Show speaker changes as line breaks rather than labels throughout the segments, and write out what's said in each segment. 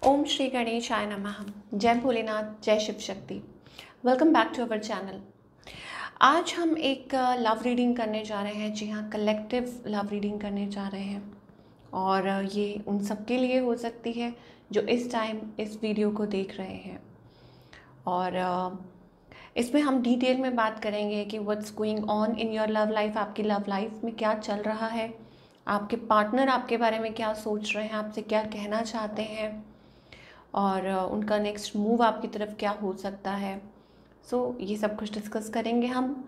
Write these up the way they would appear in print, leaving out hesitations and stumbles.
ओम श्री गणेशाय नमः। जय भोलेनाथ, जय Shiv Shakti. Welcome back to our channel. आज हम एक लव रीडिंग करने जा रहे हैं। जी हाँ, कलेक्टिव लव रीडिंग करने जा रहे हैं और ये उन सब के लिए हो सकती है जो इस टाइम इस वीडियो को देख रहे हैं। और इसमें हम डिटेल में बात करेंगे कि what's going on in your love life. आपकी लव लाइफ में क्या चल रहा है, आपके पार्टनर आपके बारे में क्या सोच रहे हैं, आपसे क्या कहना चाहते हैं और उनका नेक्स्ट मूव आपकी तरफ क्या हो सकता है। ये सब कुछ डिस्कस करेंगे हम।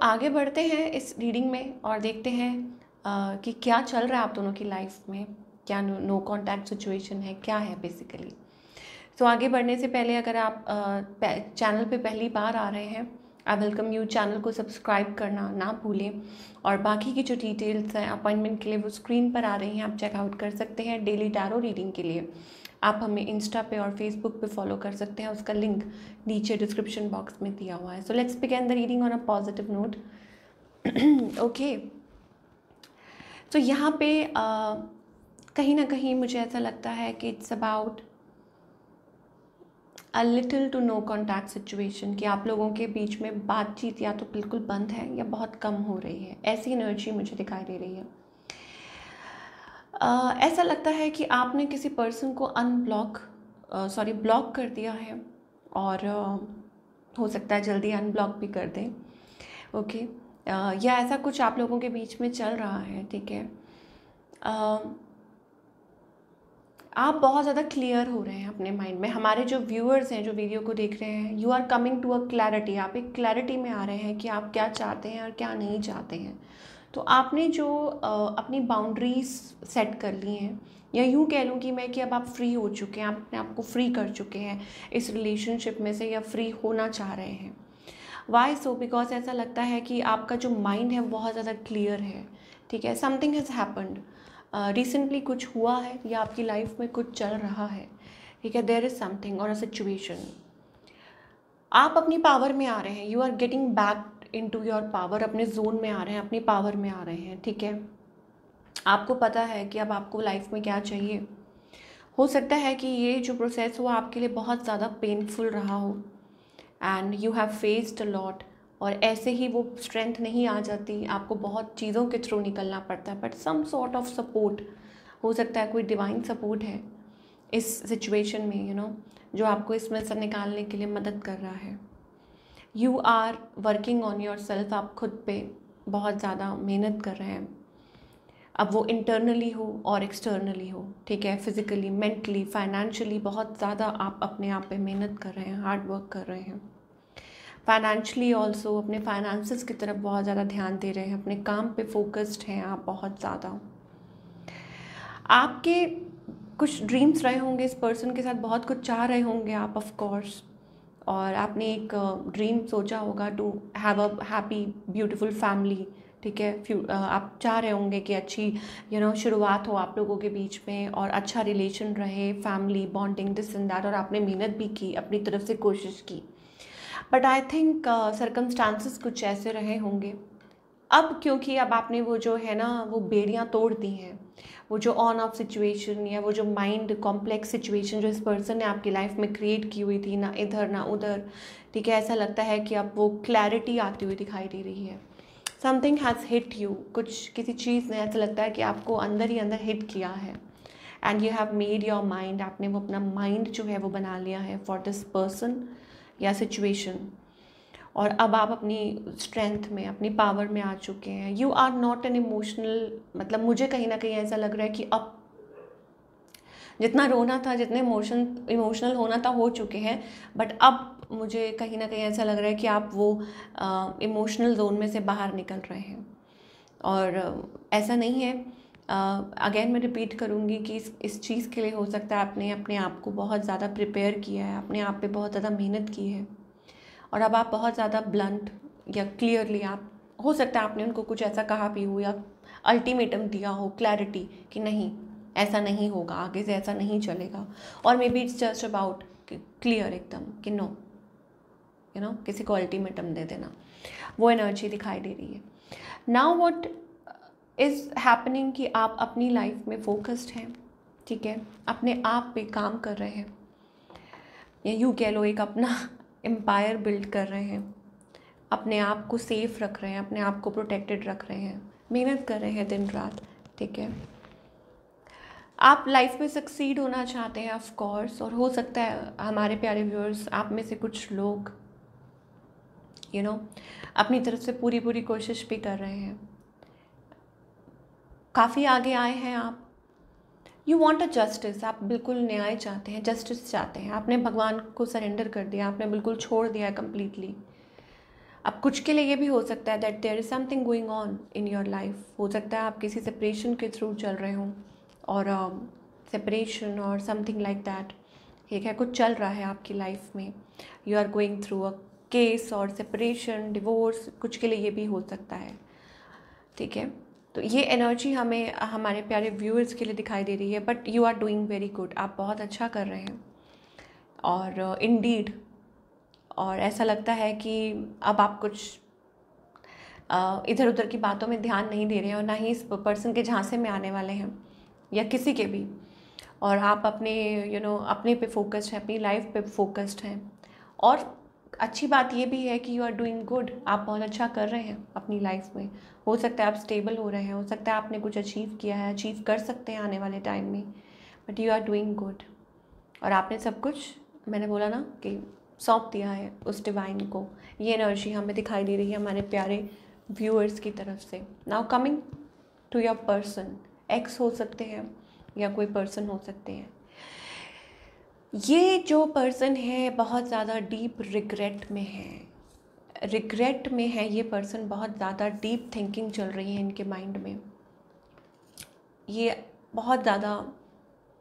आगे बढ़ते हैं इस रीडिंग में और देखते हैं कि क्या चल रहा है आप दोनों की लाइफ में, क्या नो कॉन्टैक्ट सिचुएशन है, क्या है बेसिकली। आगे बढ़ने से पहले अगर आप चैनल पे पहली बार आ रहे हैं, आई वेलकम यू। चैनल को सब्सक्राइब करना ना भूलें और बाकी की जो डिटेल्स हैं अपॉइंटमेंट के लिए वो स्क्रीन पर आ रही हैं, आप चेकआउट कर सकते हैं। डेली टैरो रीडिंग के लिए आप हमें इंस्टा पे और फेसबुक पे फॉलो कर सकते हैं, उसका लिंक नीचे डिस्क्रिप्शन बॉक्स में दिया हुआ है। So let's begin the reading on a positive note. Okay, तो यहाँ पे कहीं ना कहीं मुझे ऐसा लगता है कि it's about a little to no contact situation, कि आप लोगों के बीच में बातचीत या तो बिल्कुल बंद है या बहुत कम हो रही है। ऐसी एनर्जी मुझे दिखाई दे रही है। ऐसा लगता है कि आपने किसी पर्सन को ब्लॉक कर दिया है और हो सकता है जल्दी अनब्लॉक भी कर दें। ओके, या ऐसा कुछ आप लोगों के बीच में चल रहा है। ठीक है, आप बहुत ज़्यादा क्लियर हो रहे हैं अपने माइंड में। हमारे जो व्यूअर्स हैं जो वीडियो को देख रहे हैं, you are coming to a clarity. आप एक क्लैरिटी में आ रहे हैं कि आप क्या चाहते हैं और क्या नहीं चाहते हैं। तो आपने जो अपनी बाउंड्रीज सेट कर ली हैं, या यूँ कह लूँ कि मैं कि अब आप फ्री हो चुके हैं, आप अपने आप को फ्री कर चुके हैं इस रिलेशनशिप में से, या फ्री होना चाह रहे हैं। Y so? बिकॉज ऐसा लगता है कि आपका जो माइंड है वो बहुत ज़्यादा क्लियर है। ठीक है, समथिंग हैज़ हैपन्ड रिसेंटली, कुछ हुआ है या आपकी लाइफ में कुछ चल रहा है। ठीक है, देयर इज़ समथिंग और अ सिचुएशन। आप अपनी पावर में आ रहे हैं, you are getting back in to your power. अपने जोन में आ रहे हैं, अपनी पावर में आ रहे हैं। ठीक है, आपको पता है कि अब आपको लाइफ में क्या चाहिए। हो सकता है कि ये जो प्रोसेस हुआ आपके लिए बहुत ज़्यादा पेनफुल रहा हो and you have faced a lot, और ऐसे ही वो स्ट्रेंथ नहीं आ जाती, आपको बहुत चीज़ों के थ्रू निकलना पड़ता है। But some sort of support, हो सकता है कोई डिवाइन सपोर्ट है इस सिचुएशन में, जो आपको इसमें से निकालने के लिए मदद कर रहा है। You are working on your self, आप खुद पे बहुत ज़्यादा मेहनत कर रहे हैं। अब वो इंटरनली हो और एक्सटर्नली हो। ठीक है, फिजिकली, मेंटली, फाइनेंशियली बहुत ज़्यादा आप अपने आप पे मेहनत कर रहे हैं, हार्ड वर्क कर रहे हैं। फाइनेंशियली ऑल्सो अपने फाइनेंसेस की तरफ बहुत ज़्यादा ध्यान दे रहे हैं, अपने काम पे फोकस्ड हैं आप बहुत ज़्यादा। आपके कुछ ड्रीम्स रहे होंगे, इस पर्सन के साथ बहुत कुछ चाह रहे होंगे आप ऑफ कोर्स, और आपने एक ड्रीम सोचा होगा to have a happy beautiful family. ठीक है, आप चाह रहे होंगे कि अच्छी शुरुआत हो आप लोगों के बीच में और अच्छा रिलेशन रहे, family bonding, this and that, और आपने मेहनत भी की, अपनी तरफ से कोशिश की। बट आई थिंक सर्कमस्टांसिस कुछ ऐसे रहे होंगे अब, क्योंकि अब आपने वो जो है ना वो बेड़ियाँ तोड़ दी हैं। वो जो ऑन ऑफ सिचुएशन या वो जो माइंड कॉम्प्लेक्स सिचुएशन जो इस पर्सन ने आपकी लाइफ में क्रिएट की हुई थी, ना इधर ना उधर। ठीक है, ऐसा लगता है कि अब वो क्लैरिटी आती हुई दिखाई दे रही है। समथिंग हैज़ हिट यू, कुछ किसी चीज़ ने ऐसा लगता है कि आपको अंदर ही अंदर हिट किया है and you have made your mind. आपने वो अपना माइंड जो है वो बना लिया है फॉर दिस पर्सन या सिचुएशन, और अब आप अपनी स्ट्रेंथ में, अपनी पावर में आ चुके हैं। You are not an emotional, मतलब मुझे कहीं ना कहीं ऐसा लग रहा है कि अब जितना रोना था, जितने इमोशनल होना था हो चुके हैं। बट अब मुझे कहीं ना कहीं ऐसा लग रहा है कि आप वो इमोशनल जोन में से बाहर निकल रहे हैं। और ऐसा नहीं है, अगेन मैं रिपीट करूँगी कि इस चीज़ के लिए हो सकता है आपने अपने आप को बहुत ज़्यादा प्रिपेयर किया है, अपने आप पे बहुत ज़्यादा मेहनत की है, और अब आप बहुत ज़्यादा ब्लंट या क्लियरली, आप हो सकता है आपने उनको कुछ ऐसा कहा भी हो या अल्टीमेटम दिया हो, क्लैरिटी कि नहीं ऐसा नहीं होगा, आगे से ऐसा नहीं चलेगा। और may be it's just about clear एकदम कि नो, किसी को अल्टीमेटम दे देना। वो एनर्जी दिखाई दे रही है। नाउ व्हाट इज़ हैपनिंग कि आप अपनी लाइफ में फोकस्ड हैं। ठीक है, अपने आप पे काम कर रहे हैं, या यूँ कह लो एक अपना एम्पायर बिल्ड कर रहे हैं, अपने आप को सेफ रख रहे हैं, अपने आप को प्रोटेक्टेड रख रहे हैं, मेहनत कर रहे हैं दिन रात। ठीक है, आप लाइफ में सक्सीड होना चाहते हैं ऑफ कोर्स, और हो सकता है हमारे प्यारे व्यूअर्स आप में से कुछ लोग अपनी तरफ से पूरी पूरी कोशिश भी कर रहे हैं, काफ़ी आगे आए हैं आप। यू वॉन्ट अ जस्टिस, आप बिल्कुल न्याय चाहते हैं, जस्टिस चाहते हैं, आपने भगवान को सरेंडर कर दिया, आपने बिल्कुल छोड़ दिया है कम्प्लीटली। अब कुछ के लिए ये भी हो सकता है that there is something going on in your life, हो सकता है आप किसी सेपरेशन के थ्रू चल रहे हों, और सेपरेशन और समथिंग लाइक दैट, ठीक है, कुछ चल रहा है आपकी लाइफ में, you are going through a case और सेपरेशन, डिवोर्स, कुछ के लिए ये भी हो सकता है। ठीक है, तो ये एनर्जी हमें हमारे प्यारे व्यूअर्स के लिए दिखाई दे रही है, but you are doing very good, आप बहुत अच्छा कर रहे हैं, और इंडीड और ऐसा लगता है कि अब आप कुछ इधर उधर की बातों में ध्यान नहीं दे रहे हैं, और ना ही इस पर्सन के झांसे में आने वाले हैं या किसी के भी, और आप अपने अपने पे फोकस्ड हैं, अपनी लाइफ पे फोकस्ड हैं। और अच्छी बात ये भी है कि यू आर डूइंग गुड, आप बहुत अच्छा कर रहे हैं अपनी लाइफ में। हो सकता है आप स्टेबल हो रहे हैं, हो सकता है आपने कुछ अचीव किया है, अचीव कर सकते हैं आने वाले टाइम में, but you are doing good, और आपने सब कुछ, मैंने बोला ना कि सौंप दिया है उस डिवाइन को। ये एनर्जी हमें दिखाई दे रही है हमारे प्यारे व्यूअर्स की तरफ से। Now coming to your person, ex हो सकते हैं या कोई पर्सन हो सकते हैं। ये जो पर्सन है बहुत ज़्यादा डीप रिग्रेट में है, ये पर्सन, बहुत ज़्यादा डीप थिंकिंग चल रही है इनके माइंड में, ये बहुत ज़्यादा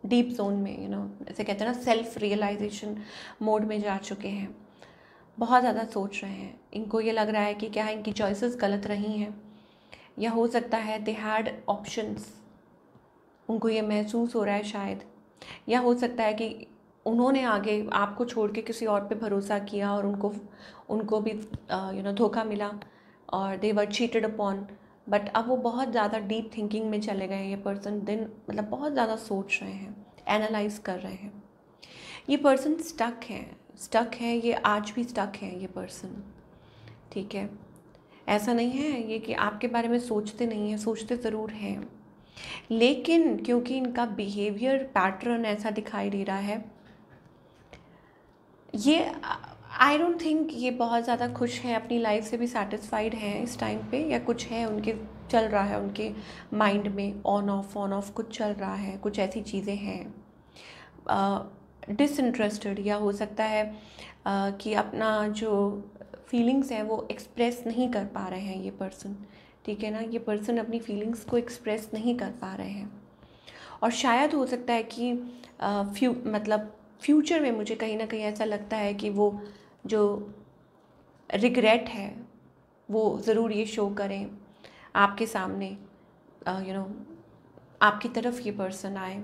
डीप जोन में जैसे कहते हैं ना सेल्फ रियलाइजेशन मोड में जा चुके हैं, बहुत ज़्यादा सोच रहे हैं। इनको ये लग रहा है कि क्या इनकी चॉइसेस गलत रही हैं, या हो सकता है दे हैड ऑप्शंस, उनको ये महसूस हो रहा है शायद, या हो सकता है कि उन्होंने आगे आपको छोड़ के किसी और पे भरोसा किया और उनको भी धोखा मिला, और दे वर चीटेड अपॉन, बट अब वो बहुत ज़्यादा डीप थिंकिंग में चले गए हैं। ये पर्सन मतलब बहुत ज़्यादा सोच रहे हैं, एनालाइज कर रहे हैं। ये पर्सन स्टक है, ये आज भी स्टक है ये पर्सन। ठीक है, ऐसा नहीं है ये कि आपके बारे में सोचते नहीं हैं, सोचते ज़रूर हैं, लेकिन क्योंकि इनका बिहेवियर पैटर्न ऐसा दिखाई दे रहा है, ये आई डोंट थिंक ये बहुत ज़्यादा खुश हैं, अपनी लाइफ से भी सेटिस्फाइड हैं इस टाइम पे, या कुछ है उनके चल रहा है उनके माइंड में, ऑन ऑफ कुछ चल रहा है, कुछ ऐसी चीज़ें हैं, डिसइंटरेस्टेड, या हो सकता है कि अपना जो फीलिंग्स हैं वो एक्सप्रेस नहीं कर पा रहे हैं ये पर्सन। ठीक है ना, ये पर्सन अपनी फीलिंग्स को एक्सप्रेस नहीं कर पा रहे हैं, और शायद हो सकता है कि फ्यूचर में मुझे कहीं ना कहीं ऐसा लगता है कि वो जो रिग्रेट है वो ज़रूर ये शो करें आपके सामने, आपकी तरफ ये पर्सन आए।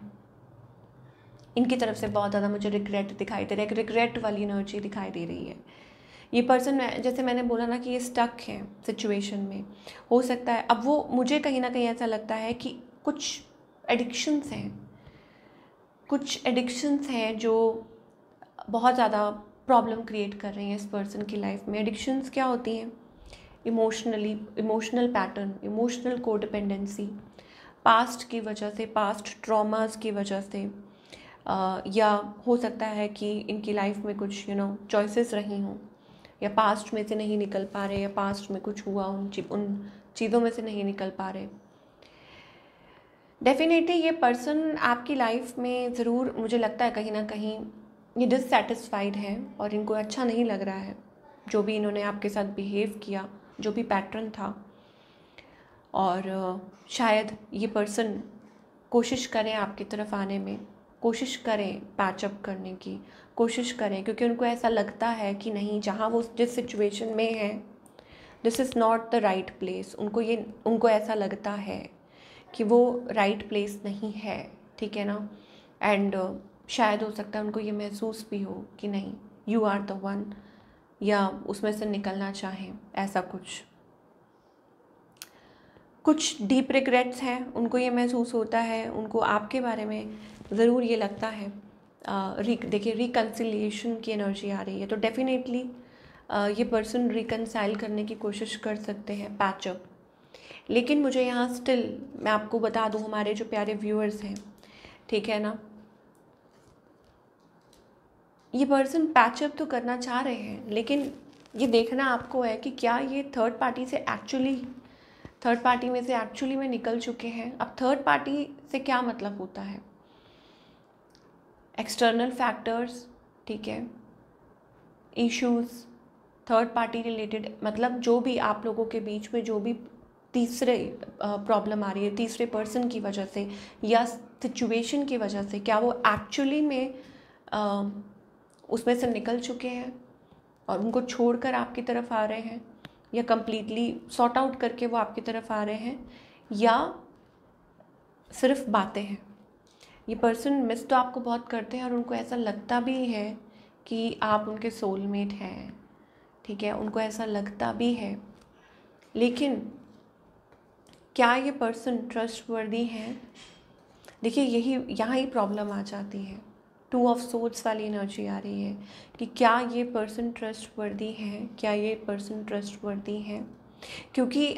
इनकी तरफ से बहुत ज़्यादा मुझे रिग्रेट दिखाई दे रहा है, एक रिग्रेट वाली एनर्जी दिखाई दे रही है। ये पर्सन, जैसे मैंने बोला ना कि ये स्टक है सिचुएशन में, हो सकता है अब वो, मुझे कहीं ना कहीं ऐसा लगता है कि कुछ एडिक्शंस हैं जो बहुत ज़्यादा प्रॉब्लम क्रिएट कर रही हैं इस पर्सन की लाइफ में। एडिक्शंस क्या होती हैं? Emotional pattern, emotional codependency, past की वजह से, पास्ट ट्रॉमास की वजह से, या हो सकता है कि इनकी लाइफ में कुछ चॉइसेस रही हों, या पास्ट में से नहीं निकल पा रहे, या पास्ट में कुछ हुआ उन चीज़ों में से नहीं निकल पा रहे। डेफिनेटली ये पर्सन आपकी लाइफ में ज़रूर, मुझे लगता है कहीं ना कहीं ये डिससेटिस्फाइड है, और इनको अच्छा नहीं लग रहा है जो भी इन्होंने आपके साथ बिहेव किया, जो भी पैटर्न था। और शायद ये पर्सन कोशिश करें आपकी तरफ आने में, कोशिश करें पैचअप करने की कोशिश करें, क्योंकि उनको ऐसा लगता है कि नहीं, जहाँ वो जिस सिचुएशन में है, this is not the right place. उनको ऐसा लगता है कि वो राइट प्लेस नहीं है। ठीक है ना, एंड शायद हो सकता है उनको ये महसूस भी हो कि नहीं, यू आर द वन, या उसमें से निकलना चाहें, ऐसा कुछ डीप रिग्रेट्स हैं, उनको ये महसूस होता है, उनको आपके बारे में ज़रूर ये लगता है। देखिए रिकन्सिलिएशन की एनर्जी आ रही है, तो डेफिनेटली ये पर्सन रिकन्साइल करने की कोशिश कर सकते हैं, पैचअप। लेकिन मुझे यहाँ स्टिल, मैं आपको बता दूँ हमारे जो प्यारे व्यूअर्स हैं, ठीक है ना, ये पर्सन पैचअप तो करना चाह रहे हैं, लेकिन ये देखना आपको है कि क्या ये थर्ड पार्टी में से एक्चुअली में निकल चुके हैं। अब थर्ड पार्टी से क्या मतलब होता है? एक्सटर्नल फैक्टर्स, ठीक है, इश्यूज़, थर्ड पार्टी रिलेटेड, मतलब जो भी आप लोगों के बीच में जो भी तीसरे प्रॉब्लम आ रही है तीसरे पर्सन की वजह से या सिचुएशन की वजह से, क्या वो एक्चुअली में उसमें से निकल चुके हैं और उनको छोड़कर आपकी तरफ आ रहे हैं, या कम्प्लीटली सॉर्ट आउट करके वो आपकी तरफ आ रहे हैं, या सिर्फ बातें हैं। ये पर्सन मिस तो आपको बहुत करते हैं और उनको ऐसा लगता भी है कि आप उनके सोलमेट हैं, ठीक है, उनको ऐसा लगता भी है। लेकिन क्या ये पर्सन ट्रस्टवर्दी हैं? देखिए यहाँ ही प्रॉब्लम आ जाती है। 2 ऑफ सोर्ड्स वाली एनर्जी आ रही है कि क्या ये पर्सन ट्रस्टवर्दी हैं, क्या ये पर्सन ट्रस्टवर्दी हैं, क्योंकि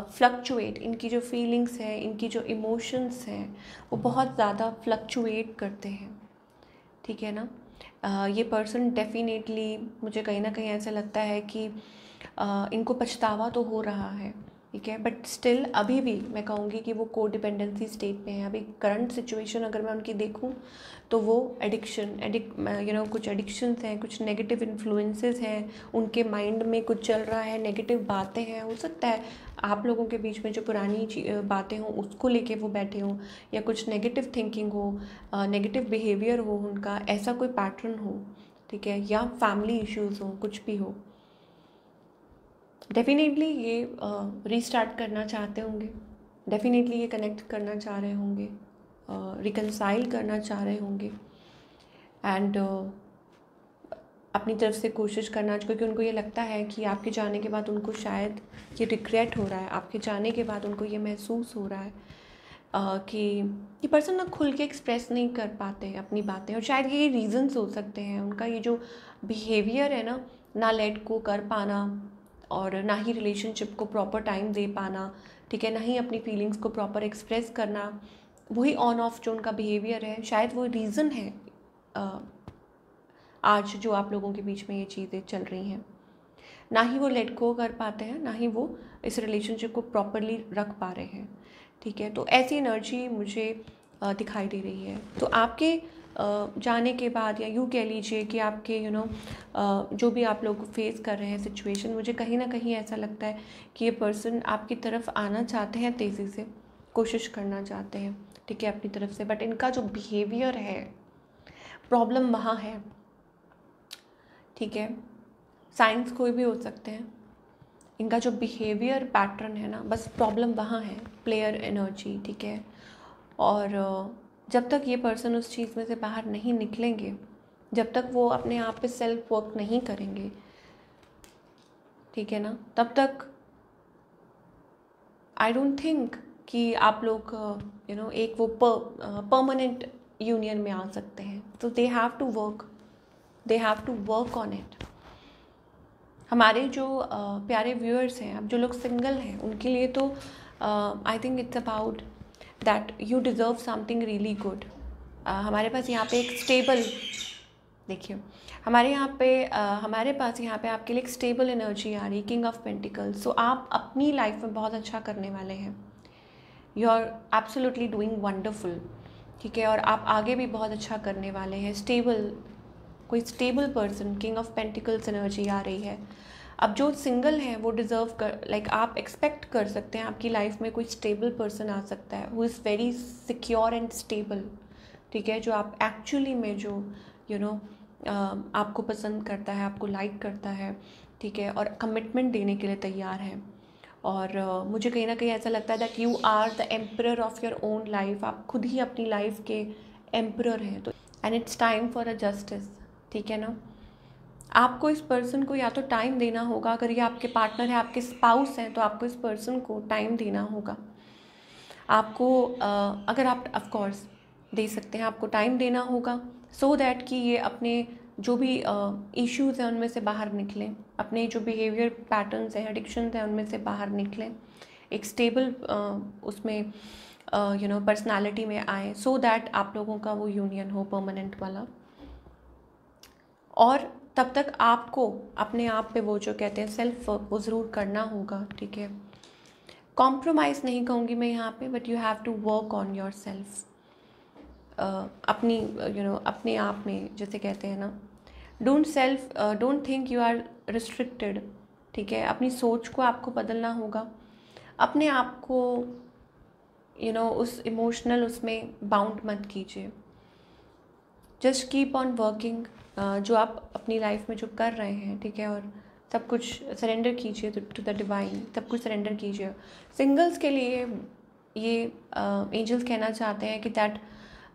फ्लक्चुएट, इनकी जो फीलिंग्स हैं, इनकी जो इमोशंस हैं, वो बहुत ज़्यादा फ्लक्चुएट करते हैं, ठीक है ना। ये पर्सन डेफिनेटली, मुझे कहीं ना कहीं ऐसा लगता है कि इनको पछतावा तो हो रहा है, ठीक है, बट स्टिल अभी भी मैं कहूँगी कि वो को डिपेंडेंसी स्टेट पे हैं। अभी करंट सिचुएशन अगर मैं उनकी देखूँ तो वो कुछ एडिक्शंस हैं, कुछ नेगेटिव इन्फ्लुएंसेस हैं, उनके माइंड में कुछ चल रहा है, नेगेटिव बातें हैं। हो सकता है आप लोगों के बीच में जो पुरानी बातें हों उसको लेके वो बैठे हों, या कुछ नेगेटिव थिंकिंग हो, नेगेटिव बिहेवियर हो उनका, ऐसा कोई पैटर्न हो, ठीक है, या फैमिली इश्यूज़ हो, कुछ भी हो। डेफिनेटली ये रीस्टार्ट करना चाहते होंगे, डेफिनेटली ये कनेक्ट करना चाह रहे होंगे, रिकन्साइल करना चाह रहे होंगे, एंड अपनी तरफ से कोशिश करना, क्योंकि उनको ये लगता है कि आपके जाने के बाद उनको शायद ये रिग्रेट हो रहा है, आपके जाने के बाद उनको ये महसूस हो रहा है कि ये पर्सन ना खुल के एक्सप्रेस नहीं कर पाते अपनी बातें, और शायद ये रीज़न्स हो सकते हैं। उनका ये जो बिहेवियर है ना लेट को कर पाना, और ना ही रिलेशनशिप को प्रॉपर टाइम दे पाना, ठीक है, ना ही अपनी फीलिंग्स को प्रॉपर एक्सप्रेस करना, वही ऑन ऑफ जो उनका बिहेवियर है, शायद वो रीज़न है आज जो आप लोगों के बीच में ये चीज़ें चल रही हैं। ना ही वो लेट गो कर पाते हैं, ना ही वो इस रिलेशनशिप को प्रॉपरली रख पा रहे हैं, ठीक है। तो ऐसी एनर्जी मुझे दिखाई दे रही है। तो आपके जाने के बाद, या यूँ कह लीजिए कि आपके जो भी आप लोग फेस कर रहे हैं सिचुएशन, मुझे कहीं ना कहीं ऐसा लगता है कि ये पर्सन आपकी तरफ आना चाहते हैं, तेज़ी से कोशिश करना चाहते हैं, ठीक है, अपनी तरफ से, बट इनका जो बिहेवियर है, प्रॉब्लम वहाँ है, ठीक है। साइंस कोई भी हो सकते हैं, इनका जो बिहेवियर पैटर्न है ना, बस प्रॉब्लम वहाँ है, प्लेयर एनर्जी, ठीक है। और जब तक ये पर्सन उस चीज़ में से बाहर नहीं निकलेंगे, जब तक वो अपने आप पे सेल्फ वर्क नहीं करेंगे, ठीक है ना, तब तक आई डोंट थिंक कि आप लोग एक वो परमानेंट यूनियन में आ सकते हैं। तो they have to work on it. हमारे जो प्यारे व्यूअर्स हैं, अब जो लोग सिंगल हैं, उनके लिए तो I think it's about that you deserve something really good. हमारे पास यहाँ पे एक स्टेबल, देखिए हमारे पास यहाँ पे आपके लिए एक स्टेबल एनर्जी आ रही है, किंग ऑफ पेंटिकल्स। सो आप अपनी लाइफ में बहुत अच्छा करने वाले हैं, you are absolutely doing wonderful, ठीक है, और आप आगे भी बहुत अच्छा करने वाले हैं। कोई stable person, king of pentacles energy आ रही है। अब जो सिंगल हैं वो डिज़र्व कर, आप एक्सपेक्ट कर सकते हैं आपकी लाइफ में कोई स्टेबल पर्सन आ सकता है, who is very secure and stable, ठीक है, जो आप एक्चुअली में जो आपको पसंद करता है, आपको लाइक करता है, ठीक है, और कमिटमेंट देने के लिए तैयार है। और मुझे कहीं ना कहीं ऐसा लगता है that you are the emperor of your own life. आप खुद ही अपनी लाइफ के एम्परर हैं। तो and it's time for a justice, ठीक है ना। आपको इस पर्सन को या तो टाइम देना होगा, अगर ये आपके पार्टनर है, आपके स्पाउस हैं, तो आपको इस पर्सन को टाइम देना होगा। आपको अगर आप ऑफकोर्स दे सकते हैं, आपको टाइम देना होगा सो दैट कि ये अपने जो भी इश्यूज़ हैं उनमें से बाहर निकलें, अपने जो बिहेवियर पैटर्न्स हैं, एडिक्शंस हैं, उनमें से बाहर निकलें, एक स्टेबल उसमें पर्सनालिटी में आए, सो दैट आप लोगों का वो यूनियन हो परमानेंट वाला। और तब तक आपको अपने आप पे वो जो कहते हैं सेल्फ वर्क वो ज़रूर करना होगा, ठीक है। कॉम्प्रोमाइज़ नहीं कहूँगी मैं यहाँ पे, but you have to work on your self. अपनी अपने आप में, जैसे कहते हैं ना, don't think you are restricted, ठीक है। अपनी सोच को आपको बदलना होगा, अपने आप को उस इमोशनल उसमें बाउंड मत कीजिए। जस्ट कीप ऑन वर्किंग, जो आप अपनी लाइफ में जो कर रहे हैं, ठीक है, और सब कुछ सरेंडर कीजिए टू द डिवाइन, सब कुछ सरेंडर कीजिए। सिंगल्स के लिए ये एंजल्स कहना चाहते हैं कि दैट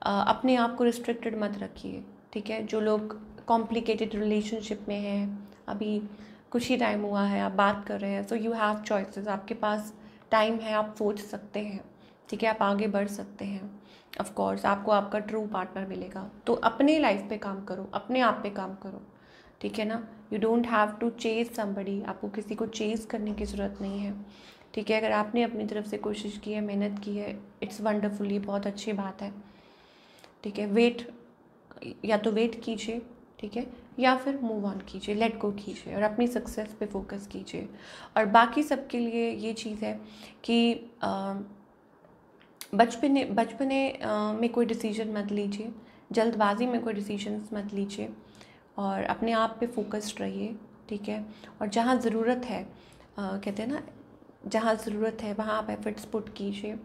अपने आप को रिस्ट्रिक्टेड मत रखिए, ठीक है। जो लोग कॉम्प्लिकेटेड रिलेशनशिप में हैं, अभी कुछ ही टाइम हुआ है, आप बात कर रहे हैं, सो यू हैव चॉइसेस, आपके पास टाइम है, आप सोच सकते हैं, ठीक है, आप आगे बढ़ सकते हैं। ऑफ कोर्स आपको आपका ट्रू पार्टनर मिलेगा, तो अपने लाइफ पे काम करो, अपने आप पे काम करो, ठीक है ना। You don't have to chase somebody, आपको किसी को चेज करने की ज़रूरत नहीं है, ठीक है। अगर आपने अपनी तरफ से कोशिश की है, मेहनत की है, इट्स वंडरफुल, ये बहुत अच्छी बात है, ठीक है। या तो वेट कीजिए, ठीक है, या फिर मूव ऑन कीजिए, लेट गो कीजिए और अपनी सक्सेस पे फोकस कीजिए। और बाकी सबके लिए ये चीज़ है कि बचपने में कोई डिसीजन मत लीजिए, जल्दबाजी में कोई डिसीजंस मत लीजिए, और अपने आप पे फोकस्ड रहिए, ठीक है। और जहाँ ज़रूरत है, कहते हैं ना, जहाँ ज़रूरत है वहाँ आप एफर्ट्स पुट कीजिए।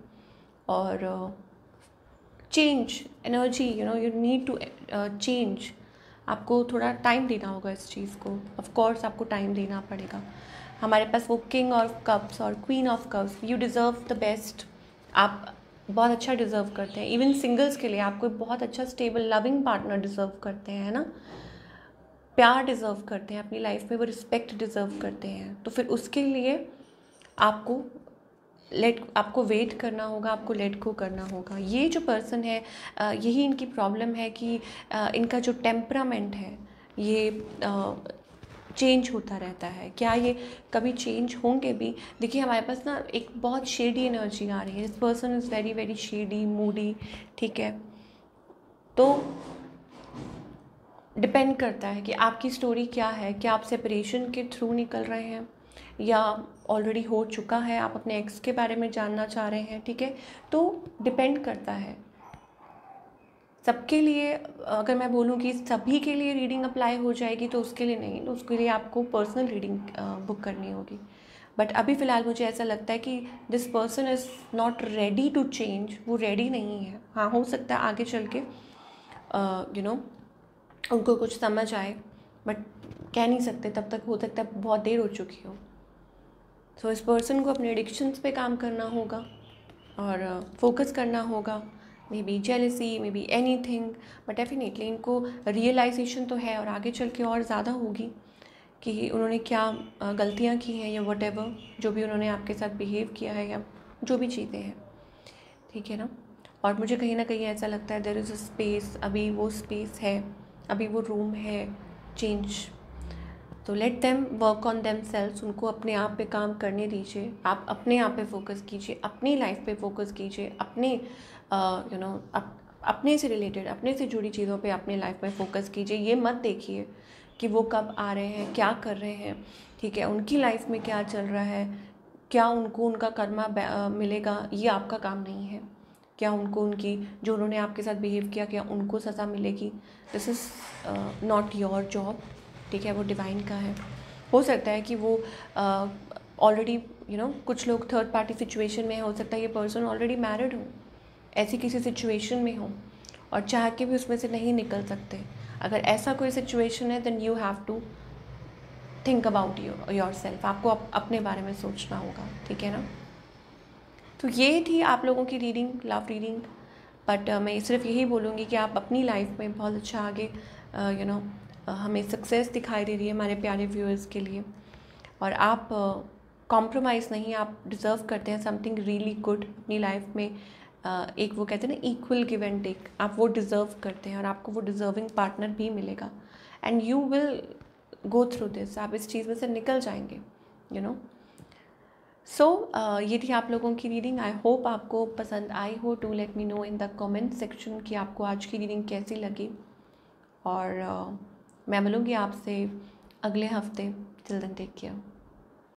और change energy, you need to change, आपको थोड़ा टाइम देना होगा इस चीज़ को, ऑफ कोर्स आपको टाइम देना पड़ेगा। हमारे पास वो किंग ऑफ कप्स और queen of cups, you deserve the best, आप बहुत अच्छा डिज़र्व करते हैं। इवन सिंगल्स के लिए आप कोई बहुत अच्छा स्टेबल लविंग पार्टनर डिज़र्व करते हैं, है ना, प्यार डिज़र्व करते हैं अपनी लाइफ में, वो रिस्पेक्ट डिज़र्व करते हैं। तो फिर उसके लिए आपको वेट करना होगा, आपको लेट गो करना होगा। ये जो पर्सन है, यही इनकी प्रॉब्लम है कि इनका जो टेम्परामेंट है ये चेंज होता रहता है। क्या ये कभी चेंज होंगे भी? देखिए हमारे पास ना एक बहुत शेडी एनर्जी आ रही है, this person is very very shady, Moody, ठीक है। तो डिपेंड करता है कि आपकी स्टोरी क्या है, क्या आप सेपरेशन के थ्रू निकल रहे हैं या ऑलरेडी हो चुका है, आप अपने एक्स के बारे में जानना चाह रहे हैं, ठीक है। तो डिपेंड करता है सबके लिए। अगर मैं बोलूँ कि सभी के लिए रीडिंग अप्लाई हो जाएगी तो उसके लिए नहीं, तो उसके लिए आपको पर्सनल रीडिंग बुक करनी होगी। बट अभी फ़िलहाल मुझे ऐसा लगता है कि this person is not ready to change, वो रेडी नहीं है। हाँ, हो सकता है आगे चल के उनको कुछ समझ आए, बट कह नहीं सकते, तब तक हो सकता है बहुत देर हो चुकी हो। सो इस पर्सन को अपने एडिक्शंस पे काम करना होगा और फोकस करना होगा, may be jealousy, may be anything, but definitely इनको रियलाइजेशन तो है और आगे चल के और ज़्यादा होगी कि उन्होंने क्या गलतियाँ की हैं या वटेवर जो भी उन्होंने आपके साथ बिहेव किया है या जो भी चीज़ें हैं, ठीक है ना। और मुझे कहीं ना कहीं ऐसा लगता है देयर इज़ अ स्पेस, अभी वो स्पेस है, अभी वो रूम है चेंज। तो let them work on them selves, उनको अपने आप पे काम करने दीजिए। आप अपने आप पे फोकस कीजिए, अपनी लाइफ पे फोकस कीजिए, अपने अपने से रिलेटेड, अपने से जुड़ी चीज़ों पे अपने लाइफ में फोकस कीजिए। ये मत देखिए कि वो कब आ रहे हैं, क्या कर रहे हैं, ठीक है, उनकी लाइफ में क्या चल रहा है, क्या उनको उनका कर्मा मिलेगा, ये आपका काम नहीं है। क्या उनको उनकी जो उन्होंने आपके साथ बिहेव किया, क्या उनको सज़ा मिलेगी, this is not your job, ठीक है, वो डिवाइन का है। हो सकता है कि वो ऑलरेडी कुछ लोग थर्ड पार्टी सिचुएशन में, हो सकता है ये पर्सन ऑलरेडी मैरिड हो, ऐसी किसी सिचुएशन में हो और चाह के भी उसमें से नहीं निकल सकते। अगर ऐसा कोई सिचुएशन है then you have to think about your self, आपको अपने बारे में सोचना होगा, ठीक है ना। तो ये थी आप लोगों की रीडिंग, लव रीडिंग। बट मैं सिर्फ यही बोलूँगी कि आप अपनी लाइफ में बहुत अच्छा आगे हमें सक्सेस दिखाई दे रही है हमारे प्यारे व्यूअर्स के लिए, और आप कॉम्प्रोमाइज़ नहीं, आप डिज़र्व करते हैं समथिंग रियली गुड अपनी लाइफ में। एक वो कहते हैं ना इक्वल गिव एंड टेक, आप वो डिज़र्व करते हैं और आपको वो डिज़र्विंग पार्टनर भी मिलेगा and you will go through this, आप इस चीज़ में से निकल जाएंगे, यू नो। सो ये थी आप लोगों की रीडिंग। आई होप आपको पसंद आई हो। To let me know in the comment section कि आपको आज की रीडिंग कैसी लगी, और मैं मिलूँगी आपसे अगले हफ्ते। Till then take care.